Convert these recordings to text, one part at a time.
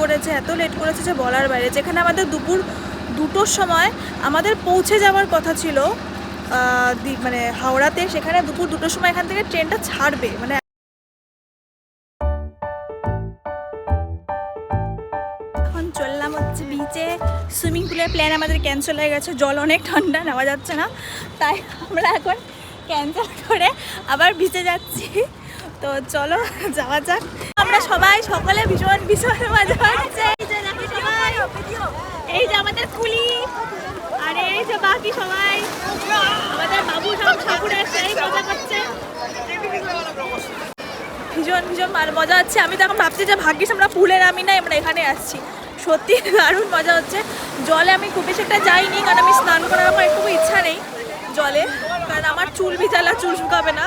করেছে যে বলার বাইরে। যেখানে আমাদের দুপুর 2টোর সময় আমাদের পৌঁছে যাওয়ার কথা ছিল মানে হাওড়াতে, সেখানে দুপুর 2টোর সময় এখান থেকে ট্রেনটা ছাড়বে। মানে এখন চললাম হচ্ছে বিচে। সুইমিং পুলের প্ল্যান আমাদের ক্যান্সেল হয়ে গেছে, জল অনেক ঠান্ডা, নেওয়া যাচ্ছে না, তাই আমরা এখন ক্যান্সেল করে আবার বিচে যাচ্ছি। তো চলো যাওয়া যাক। আমরা সকলে ভীষণ মজা হচ্ছে। এই যে আমাদের কুলি, আর এই যে বাকি সবাই, আমাদের বাবু সব ঠাকুরের সেই মজা করছে। ভীষণ মজা হচ্ছে। আমি তো এখন ভাবছি যে ভাগ্যিস আমরা পুলে নামি না, আমরা এখানে আসছি। সত্যি দারুণ মজা হচ্ছে। জলে আমি খুব বেশি একটা যাইনি, কারণ আমি স্নান করার আমার একটু ইচ্ছা নেই জলে, কারণ আমার চুল ভিজালা, চুল শুকাবে না,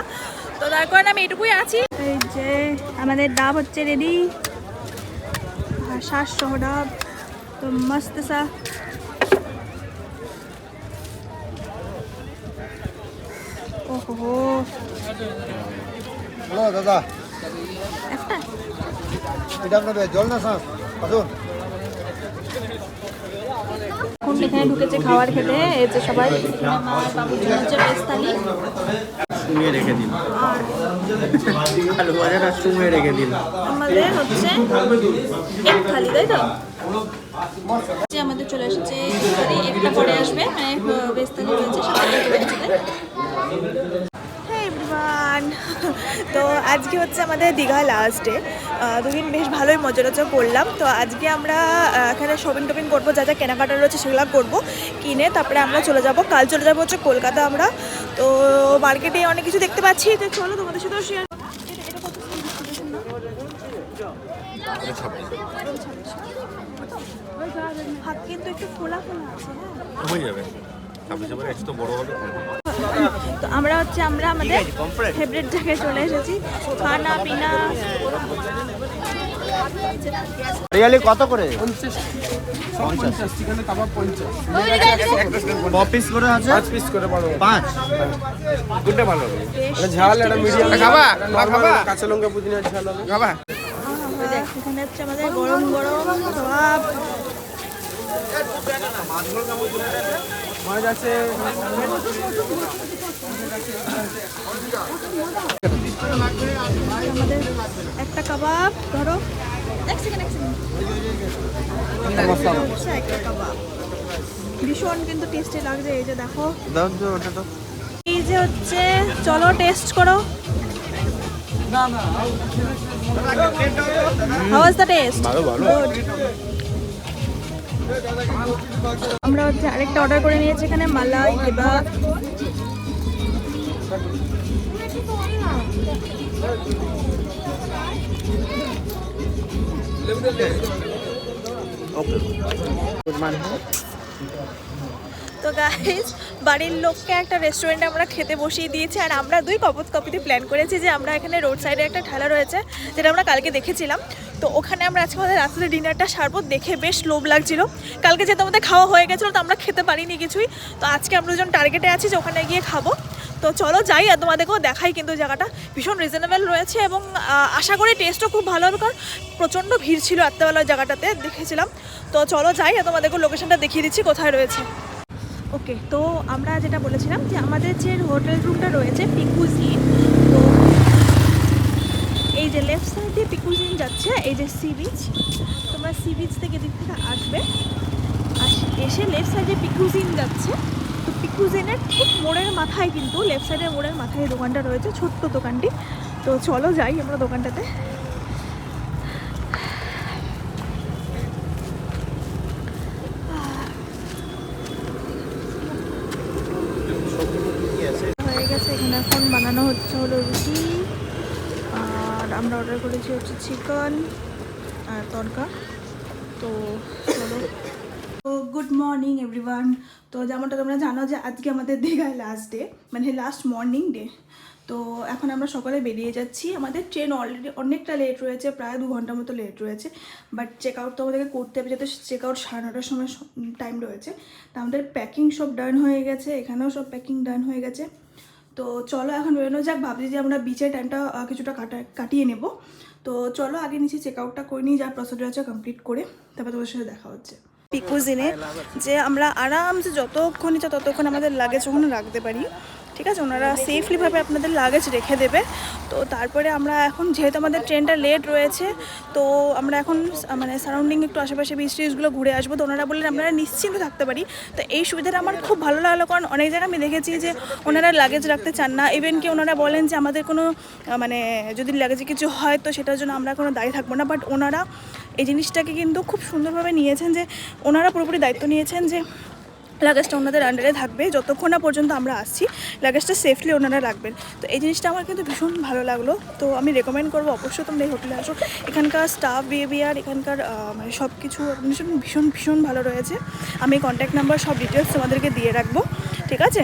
তো তার কারণে আমি এটুকুই আছি। এই যে আমাদের ডাব হচ্ছে রেডি, শ্বাস সহ ডাব, তো মস্ত সা। ওহো হ্যালো দাদা, একটা এটা আপনাদের জল না স্যার আসুন। এখন এখানে ঢুকেছে খাবার খেতে। এই যে সবাই মা বাবুর জন্য হচ্ছে ভেজ থালি, শুমিয়ে রেখে দিন, আলু ভাজাটা শুমিয়ে রেখে দিন। আমাদের হচ্ছে এক থালি, তাই তো? আমাদের চলে এসেছে থালি, একটা পরে আসবে, মানে ভেজ থালি রয়েছে সবাই একসাথে। তো আজকে হচ্ছে আমাদের দীঘা লাস্ট ডে। দুদিন বেশ ভালোই মজা টজা করলাম। তো আজকে আমরা এখানে শপিং টপিং করবো, যা যা কেনাকাটা রয়েছে সেগুলো করবো, কিনে তারপরে আমরা চলে যাব। কাল চলে যাবো হচ্ছে কলকাতা আমরা। তো মার্কেটে অনেক কিছু দেখতে পাচ্ছি, তো চলো তোমাদের সাথেও শেয়ার। হাত কিন্তু একটু খোলা আছে, হয়ে যাবে, তো বড় হবে। তো আমরা আমাদের ফেভারিট জায়গায় চলে এসেছি, খানা পিনা। রিয়ালি কত করে? 50 চিকেনের কাবাব 50, 5 পিস করে আছে, 5 পিস করে পারো, 5 কোনটা ভালো হবে? এটা ঝাল, এটা মিডিয়াম খাবা, খাবা কাঁচা লঙ্কা পুদিনার ঝাল হবে, খাবা। এখানে হচ্ছে আমাদের গরম গরম কাবাব। মাছ আছে, আমাদের একটা কাবাব ধরো, একটা কাবাব ভীষণ কিন্তু টেস্টি লাগছে। এই যে দেখো, ওটা তো এই যে হচ্ছে, চলো টেস্ট করো। How was the taste? Good. আমরা হচ্ছে আরেকটা অর্ডার করে নিয়েছি, এখানে মালাই কেবাব। তো গাইস, বাড়ির লোককে একটা রেস্টুরেন্টে আমরা খেতে বসিয়ে দিয়েছি, আর আমরা দুই কপিতে প্ল্যান করেছি যে আমরা এখানে রোড সাইডে একটা ঠেলা রয়েছে, যেটা আমরা কালকে দেখেছিলাম। তো ওখানে আমরা আজকে আমাদের রাত্রে ডিনারটা সারবো। দেখে বেশ লোভ লাগছিল, কালকে যেহেতু আমাদের খাওয়া হয়ে গেছিলো, তো আমরা খেতে পারিনি কিছুই। তো আজকে আমরা দুজন টার্গেটে আছি যে ওখানে গিয়ে খাবো। তো চলো যাই, আর তোমাদেরকেও দেখাই। কিন্তু জায়গাটা ভীষণ রিজনেবল রয়েছে, এবং আশা করি টেস্টও খুব ভালো হবে, কারণ প্রচণ্ড ভিড় ছিল রাত্রেবেলা জায়গাটাতে দেখেছিলাম। তো চলো যাই, আর তোমাদেরকেও লোকেশনটা দেখিয়ে দিচ্ছি কোথায় রয়েছে। ওকে, তো আমরা যেটা বলেছিলাম যে আমাদের যে হোটেল রুমটা রয়েছে পিকুজ ইন, তো এই যে লেফট সাইড দিয়ে পিকুজ ইন যাচ্ছে, এই যে সি বিচ, তোমরা সি বিচ থেকে দিক থেকে আসবে, এসে লেফট সাইডে পিকুজ ইন যাচ্ছে। তো পিকুজ ইনের ঠিক মোড়ের মাথায়, কিন্তু লেফট সাইডের মোড়ের মাথায় দোকানটা রয়েছে, ছোট্ট দোকানটি। তো চলো যাই আমরা দোকানটাতে। হয়ে গেছে, এখানে এখন বানানো হচ্ছে হলো রুটি, আর আমরা অর্ডার করেছি হচ্ছে চিকেন আর তড়কা। তো চলো, তো গুড মর্নিং এভরিওয়ান। তো যেমনটা তোমরা জানো যে আজকে আমাদের দীঘায় লাস্ট ডে, মানে লাস্ট মর্নিং ডে। তো এখন আমরা সকালে বেরিয়ে যাচ্ছি। আমাদের ট্রেন অলরেডি অনেকটা লেট রয়েছে, প্রায় 2 ঘন্টার মতো লেট রয়েছে, বাট চেক আউট তো আমাদেরকে করতে হবে, যেহেতু চেক আউট 9:30টার সময় টাইম রয়েছে। তো আমাদের প্যাকিং সব ডান হয়ে গেছে, এখানেও সব প্যাকিং ডান হয়ে গেছে। তো চলো এখন বেরোনো যাক। ভাবছি যে আমরা বিচের টাইমটা কিছুটা কাটিয়ে নেব। তো চলো আগে নিচে চেক আউটটা করে নিই, যা প্রসিডিউর আছে কমপ্লিট করে তারপর তোমাদের সাথে দেখা হচ্ছে। পিকুজিনে যে আমরা আরামসে যতক্ষণ ইচ্ছা ততক্ষণ আমাদের লাগেজ ওখানে রাখতে পারি, ঠিক আছে? ওনারা সেফলিভাবে আপনাদের লাগেজ রেখে দেবে। তো তারপরে আমরা এখন যেহেতু আমাদের ট্রেনটা লেট রয়েছে, তো আমরা এখন মানে সারাউন্ডিং একটু আশেপাশে বিচ টিচগুলো ঘুরে আসবো। তো ওনারা বললেন আপনারা নিশ্চিন্ত থাকতে পারি। তো এই সুবিধাটা আমার খুব ভালো লাগলো, কারণ অনেক জায়গায় আমি দেখেছি যে ওনারা লাগেজ রাখতে চান না। ইভেন কি ওনারা বলেন যে আমাদের কোনো মানে যদি লাগেজে কিছু হয় তো সেটার জন্য আমরা কোনো দায়ী থাকবো না। বাট ওনারা এই জিনিসটাকে কিন্তু খুব সুন্দরভাবে নিয়েছেন, যে ওনারা পুরোপুরি দায়িত্ব নিয়েছেন যে লাগেজটা ওনাদের আন্ডারে থাকবে যতক্ষণ না পর্যন্ত আমরা আসছি, লাগেজটা সেফলি ওনারা রাখবেন। তো এই জিনিসটা আমার কিন্তু ভীষণ ভালো লাগলো। তো আমি রেকমেন্ড করবো অবশ্যই তোমরা এই হোটেলে আসো। এখানকার স্টাফ বিহেভিয়ার, এখানকার মানে সব কিছু ভীষণ ভীষণ ভালো রয়েছে। আমি কন্ট্যাক্ট নাম্বার সব ডিটেলস তোমাদেরকে দিয়ে রাখবো, ঠিক আছে?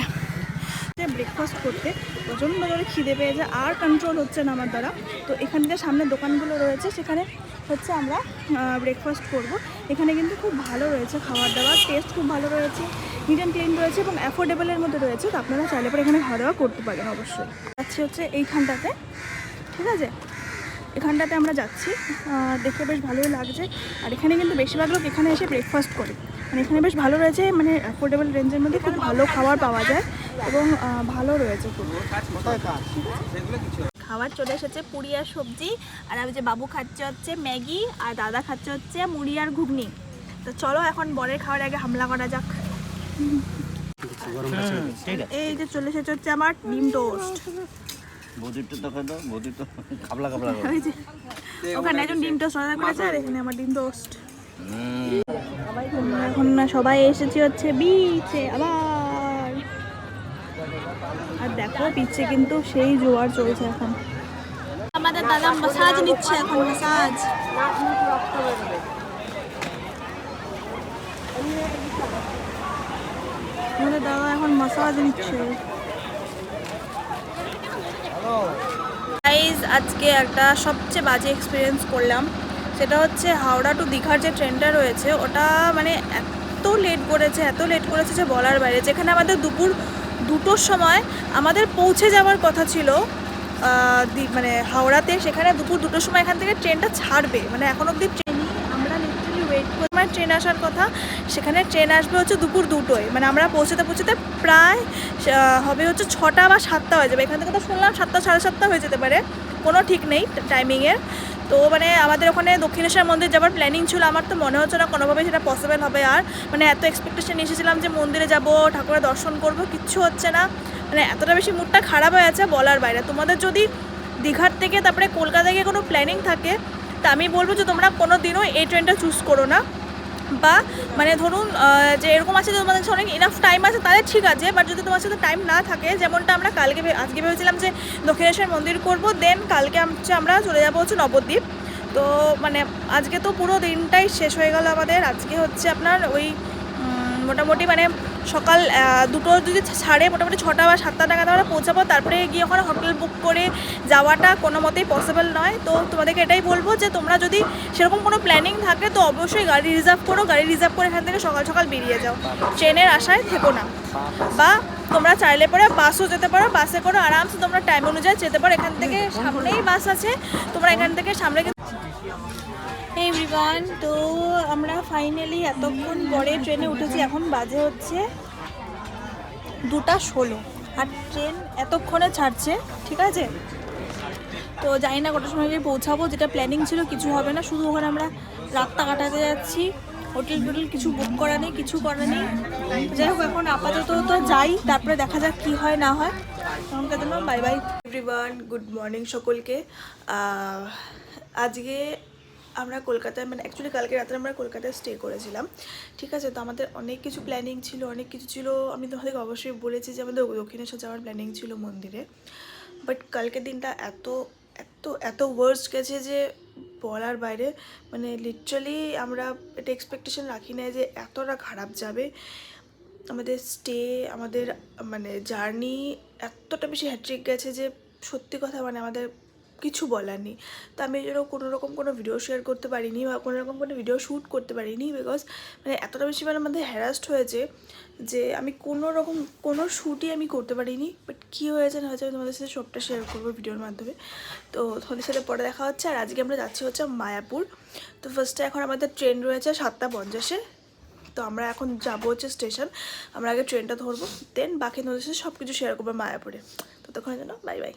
ব্রেকফাস্ট করতে প্রচণ্ড করে খিদে পেয়ে যায়, আর কন্ট্রোল হচ্ছে না আমার দ্বারা। তো এখান থেকে সামনে দোকানগুলো রয়েছে, সেখানে হচ্ছে আমরা ব্রেকফাস্ট করব। এখানে কিন্তু খুব ভালো রয়েছে খাবার দাবার, টেস্ট খুব ভালো রয়েছে, নিট অ্যান্ড ক্লিন রয়েছে এবং অ্যাফোর্ডেবলের মধ্যে রয়েছে। তো আপনারা চাইলে পরে এখানে খাওয়া দাওয়া করতে পারেন অবশ্যই। যাচ্ছি হচ্ছে এইখানটাতে, ঠিক আছে? এখানটাতে আমরা যাচ্ছি, দেখে বেশ ভালোই লাগছে। আর এখানে কিন্তু বেশিরভাগ লোক এখানে এসে ব্রেকফাস্ট করে, মানে এখানে বেশ ভালো রয়েছে, মানে অ্যাফোর্ডেবল রেঞ্জের মধ্যে খুব ভালো খাবার পাওয়া যায় এবং ভালো রয়েছে খুব। খাবার চলে এসেছে, পুরি আর সবজি। আর আমি যে বাবু খাচ্ছে হচ্ছে ম্যাগি, আর দাদা খাচ্ছে হচ্ছে মুড়ি আর ঘুগনি। তো চলো এখন বরের খাওয়ার আগে হামলা করা যাক। এই যে চলে এসেছে হচ্ছে আমার ডিম টোস্ট। বৌদিরটা তো খাই দাও, বৌদির তো খাবলা খাবলা করে। ওই যে ওখানে একজন ডিম টোস্ট অর্ডার করেছে, আর এখানে আমার ডিম টোস্ট। এখন না সবাই এসেছি হচ্ছে বিচে আবার। আর দেখো বিচে কিন্তু সেই জোয়ার চলছে এখন। আমাদের দাদা মাসাজ নিচ্ছে এখন, মাসাজ। আমাদের দাদা এখন মাসাজ নিচ্ছে। গাইজ আজকে একটা সবচেয়ে বাজে এক্সপিরিয়েন্স করলাম, সেটা হচ্ছে হাওড়া টু দীঘার যে ট্রেনটা রয়েছে ওটা মানে এত লেট করেছে যে বলার বাইরে। যেখানে আমাদের দুপুর 2টোর সময় আমাদের পৌঁছে যাওয়ার কথা ছিল মানে হাওড়াতে, সেখানে দুপুর 2টোর সময় এখান থেকে ট্রেনটা ছাড়বে। মানে এখন অবধি ট্রেনই আমরা লিটারালি ওয়েট করি, মানে ট্রেন আসার কথা, সেখানে ট্রেন আসবে হচ্ছে দুপুর 2টোয়। মানে আমরা পৌঁছতে প্রায় হবে হচ্ছে 6টা বা 7টা হয়ে যাবে। এখান থেকে তো শুনলাম 7টা সাড়ে 7টা হয়ে যেতে পারে, কোনো ঠিক নেই টাইমিংয়ের। তো মানে আমাদের ওখানে দক্ষিণেশ্বর মন্দির যাওয়ার প্ল্যানিং ছিল, আমার তো মনে হচ্ছে না কোনোভাবে সেটা পসিবল হবে। আর মানে এত এক্সপেকটেশন এসেছিলাম যে মন্দিরে যাব, ঠাকুরের দর্শন করব, কিচ্ছু হচ্ছে না। মানে এতটা বেশি মুডটা খারাপ হয়ে আছে বলার বাইরে। তোমাদের যদি দীঘার থেকে তারপরে কলকাতা গিয়ে কোনো প্ল্যানিং থাকে, তা আমি বলবো যে তোমরা কোনো দিনও এই ট্রেনটা চুজ করো না। বা মানে ধরুন যে এরকম আছে যে তোমাদের কাছে অনেক ইনাফ টাইম আছে তাহলে ঠিক আছে, বাট যদি তোমার সাথে টাইম না থাকে, যেমনটা আমরা আজকে ভেবেছিলাম যে দক্ষিণেশ্বর মন্দির করব, দেন কালকে আমরা চলে যাবো হচ্ছে নবদ্বীপ। তো মানে আজকে তো পুরো দিনটাই শেষ হয়ে গেল আমাদের। আজকে হচ্ছে আপনার ওই মোটামুটি মানে সকাল 2টো যদি ছাড়ে মোটামুটি 6টা বা 7টা নাগাদ আমরা পৌঁছাবো। তারপরে গিয়ে ওখানে হোটেল বুক করে যাওয়াটা কোনো মতেই পসিবল নয়। তো তোমাদেরকে এটাই বলবো যে তোমরা যদি সেরকম কোনো প্ল্যানিং থাকে তো অবশ্যই গাড়ি রিজার্ভ করো, গাড়ি রিজার্ভ করে এখান থেকে সকাল সকাল বেরিয়ে যাও, ট্রেনের আশায় থেকো না। বা তোমরা চাইলে পরে বাসও যেতে পারো, বাসে করে আরামসে তোমরা টাইম অনুযায়ী যেতে পারো। এখান থেকে সামনেই বাস আছে, তোমরা এখান থেকে সামনে। এভরিওয়ান, তো আমরা ফাইনালি এতক্ষণ পরে ট্রেনে উঠেছি, এখন বাজে হচ্ছে 2:16 আর ট্রেন এতক্ষণে ছাড়ছে, ঠিক আছে? তো জানি না কটার সময় গিয়ে পৌঁছাবো, যেটা প্ল্যানিং ছিল কিছু হবে না, শুধু ওখানে আমরা রাতটা কাটাতে যাচ্ছি। হোটেল কিছু বুক করা নেই, কিছু করা নেই। যাই হোক এখন আপাতত তো যাই, তারপরে দেখা যাক কি হয় না হয়। এখনকার জন্য bye bye. Everyone, good morning সকলকে। আজকে আমরা কলকাতায়, মানে অ্যাকচুয়ালি কালকে রাতে আমরা কলকাতায় স্টে করেছিলাম, ঠিক আছে? তো আমাদের অনেক কিছু প্ল্যানিং ছিল, অনেক কিছু ছিল। আমি তোমাদেরকে অবশ্যই বলেছি যে আমাদের দক্ষিণেশ্বর যাওয়ার প্ল্যানিং ছিল মন্দিরে, বাট কালকের দিনটা এত এত এত ওয়ার্স্ট গেছে যে বলার বাইরে। মানে লিটারালি আমরা এটা এক্সপেকটেশন রাখি না যে এতটা খারাপ যাবে। আমাদের স্টে, আমাদের মানে জার্নি এতটা বেশি হ্যাট্রিক গেছে যে সত্যি কথা মানে আমাদের কিছু বলার নেই। তো আমি এই জন্য কোনো ভিডিও শেয়ার করতে পারিনি বা কোনো ভিডিও শ্যুট করতে পারিনি, বিকজ মানে এতটা বেশি মানে আমাদের হ্যারাসড হয়েছে যে আমি কোনো শ্যুটই আমি করতে পারিনি। বাট কী হয়েছে না হয়েছে আমি তোমাদের সাথে সবটা শেয়ার করবো ভিডিওর মাধ্যমে। তো তোমাদের সাথে পরে দেখা হচ্ছে। আর আজকে আমরা যাচ্ছি হচ্ছে মায়াপুর। তো ফার্স্টে এখন আমাদের ট্রেন রয়েছে 7:50-এ। তো আমরা এখন যাবো হচ্ছে স্টেশন, আমরা আগে ট্রেনটা ধরবো, দেন বাকি তোমাদের সাথে সব কিছু শেয়ার করবো মায়াপুরে। ততক্ষণের জন্য বাই বাই।